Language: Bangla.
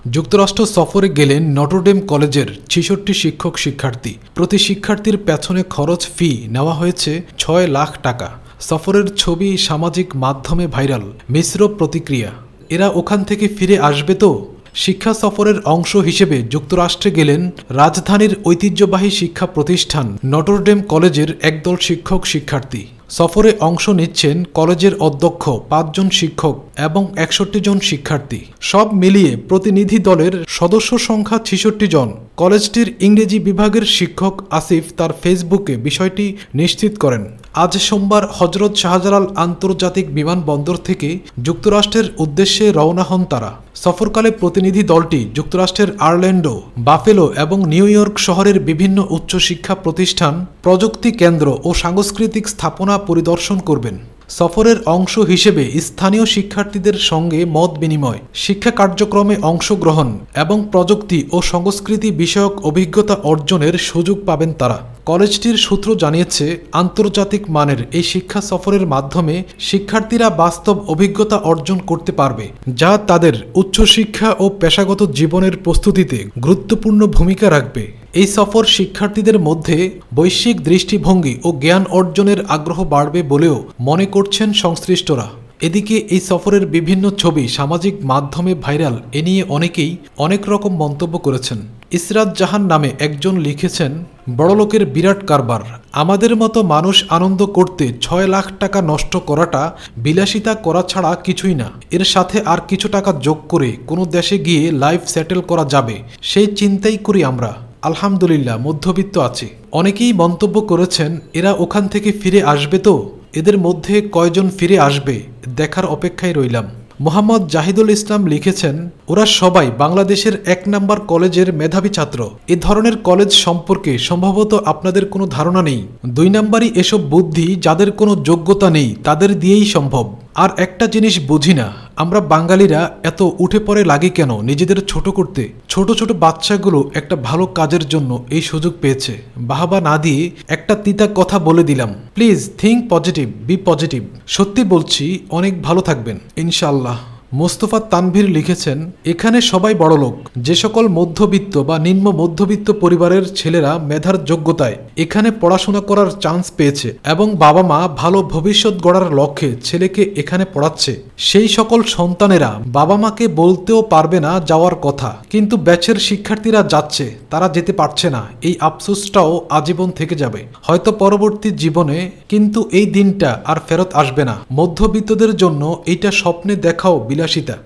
যুক্তরাষ্ট্র সফরে গেলেন নটরডেম কলেজের ৬৬ শিক্ষক শিক্ষার্থী। প্রতি শিক্ষার্থীর পেছনে খরচ ফি নেওয়া হয়েছে ৬ লাখ টাকা। সফরের ছবি সামাজিক মাধ্যমে ভাইরাল, মিশ্র প্রতিক্রিয়া। এরা ওখান থেকে ফিরে আসবে তো? শিক্ষা সফরের অংশ হিসেবে যুক্তরাষ্ট্রে গেলেন রাজধানীর ঐতিহ্যবাহী শিক্ষা প্রতিষ্ঠান নটরডেম কলেজের একদল শিক্ষক শিক্ষার্থী। সফরে অংশ নিচ্ছেন কলেজের অধ্যক্ষ, ৫ জন শিক্ষক এবং ৬১ জন শিক্ষার্থী। সব মিলিয়ে প্রতিনিধি দলের সদস্য সংখ্যা ৬৬ জন। কলেজটির ইংরেজি বিভাগের শিক্ষক আসিফ তার ফেসবুকে বিষয়টি নিশ্চিত করেন। আজ সোমবার হজরত শাহজালাল আন্তর্জাতিক বিমানবন্দর থেকে যুক্তরাষ্ট্রের উদ্দেশ্যে রওনা হন তারা। সফরকালে প্রতিনিধি দলটি যুক্তরাষ্ট্রের আরল্যান্ডো, বাফেলো এবং নিউ ইয়র্ক শহরের বিভিন্ন উচ্চশিক্ষা প্রতিষ্ঠান, প্রযুক্তি কেন্দ্র ও সাংস্কৃতিক স্থাপনা পরিদর্শন করবেন। সফরের অংশ হিসেবে স্থানীয় শিক্ষার্থীদের সঙ্গে মত বিনিময়, শিক্ষা কার্যক্রমে অংশগ্রহণ এবং প্রযুক্তি ও সংস্কৃতি বিষয়ক অভিজ্ঞতা অর্জনের সুযোগ পাবেন তারা। কলেজটির সূত্র জানিয়েছে, আন্তর্জাতিক মানের এই শিক্ষা সফরের মাধ্যমে শিক্ষার্থীরা বাস্তব অভিজ্ঞতা অর্জন করতে পারবে, যা তাদের উচ্চশিক্ষা ও পেশাগত জীবনের প্রস্তুতিতে গুরুত্বপূর্ণ ভূমিকা রাখবে। এই সফর শিক্ষার্থীদের মধ্যে বৈশ্বিক দৃষ্টিভঙ্গি ও জ্ঞান অর্জনের আগ্রহ বাড়বে বলেও মনে করছেন সংশ্লিষ্টরা। এদিকে এই সফরের বিভিন্ন ছবি সামাজিক মাধ্যমে ভাইরাল। এ নিয়ে অনেকেই অনেক রকম মন্তব্য করেছেন। ইসরাত জাহান নামে একজন লিখেছেন, বড়লোকের বিরাট কারবার। আমাদের মতো মানুষ আনন্দ করতে ৬ লাখ টাকা নষ্ট করাটা বিলাসিতা করা ছাড়া কিছুই না। এর সাথে আর কিছু টাকা যোগ করে কোনো দেশে গিয়ে লাইফ সেটেল করা যাবে, সেই চিন্তাই করি আমরা। আলহামদুলিল্লাহ, মধ্যবিত্ত আছে। অনেকেই মন্তব্য করেছেন, এরা ওখান থেকে ফিরে আসবে তো? এদের মধ্যে কয়জন ফিরে আসবে দেখার অপেক্ষায় রইলাম। মোহাম্মদ জাহিদুল ইসলাম লিখেছেন, ওরা সবাই বাংলাদেশের ১ নম্বর কলেজের মেধাবী ছাত্র। এ ধরনের কলেজ সম্পর্কে সম্ভবত আপনাদের কোনো ধারণা নেই। ২ নম্বরই এসব বুদ্ধি যাদের কোনো যোগ্যতা নেই তাদের দিয়েই সম্ভব। আর একটা জিনিস বুঝি না, আমরা বাঙালিরা এত উঠে পড়ে লাগি কেন নিজেদের ছোট করতে? ছোট ছোট বাচ্চাগুলো একটা ভালো কাজের জন্য এই সুযোগ পেয়েছে, বাহবা না দিয়ে একটা তিতা কথা বলে দিলাম। Please think positive, be positive. সত্যি বলছি, অনেক ভালো থাকবেন ইনশাআল্লাহ। মোস্তফা তানভীর লিখেছেন, এখানে সবাই বড়লোক। যে সকল মধ্যবিত্ত বা নিম্ন মধ্যবিত্ত পরিবারের ছেলেরা মেধার যোগ্যতায় এখানে পড়াশোনা করার চান্স পেয়েছে এবং বাবা মা ভালো ভবিষ্যৎ গড়ার লক্ষ্যে ছেলেকে এখানে পড়াচ্ছে, সেই সকল সন্তানেরা বাবা মাকে বলতেও পারবে না যাওয়ার কথা, কিন্তু ব্যাচের শিক্ষার্থীরা যাচ্ছে, তারা যেতে পারছে না। এই আফসোসটাও আজীবন থেকে যাবে, হয়তো পরবর্তী জীবনে, কিন্তু এই দিনটা আর ফেরত আসবে না। মধ্যবিত্তদের জন্য এইটা স্বপ্নে দেখাও বিলাসিতা।